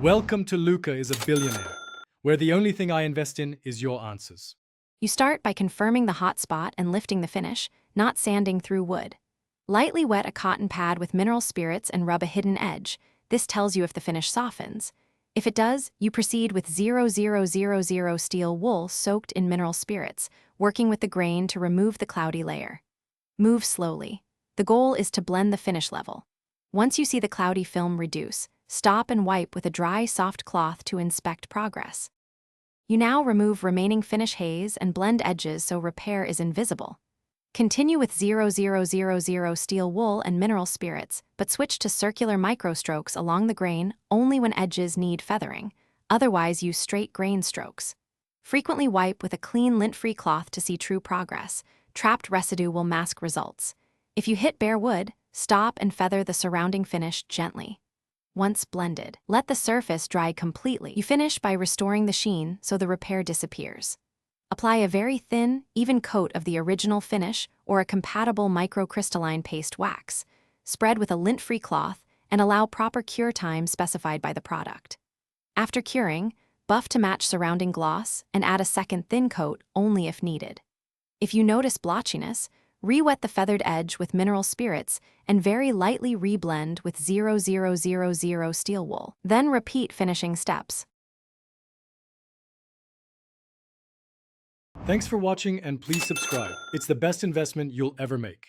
Welcome to Luca is a Billionaire, where the only thing I invest in is your answers. You start by confirming the hot spot and lifting the finish, not sanding through wood. Lightly wet a cotton pad with mineral spirits and rub a hidden edge. This tells you if the finish softens. If it does, you proceed with 0000 steel wool soaked in mineral spirits, working with the grain to remove the cloudy layer. Move slowly. The goal is to blend the finish level. Once you see the cloudy film reduce, stop and wipe with a dry, soft cloth to inspect progress. You now remove remaining finish haze and blend edges so repair is invisible. Continue with 0000 steel wool and mineral spirits, but switch to circular microstrokes along the grain only when edges need feathering. Otherwise, use straight grain strokes. Frequently wipe with a clean lint-free cloth to see true progress. Trapped residue will mask results. If you hit bare wood, stop and feather the surrounding finish gently. Once blended, let the surface dry completely. You finish by restoring the sheen so the repair disappears. Apply a very thin, even coat of the original finish or a compatible microcrystalline paste wax. Spread with a lint-free cloth and allow proper cure time specified by the product. After curing, buff to match surrounding gloss and add a second thin coat only if needed. If you notice blotchiness, re-wet the feathered edge with mineral spirits and very lightly reblend with 0000 steel wool. Then repeat finishing steps. Thanks for watching and please subscribe. It's the best investment you'll ever make.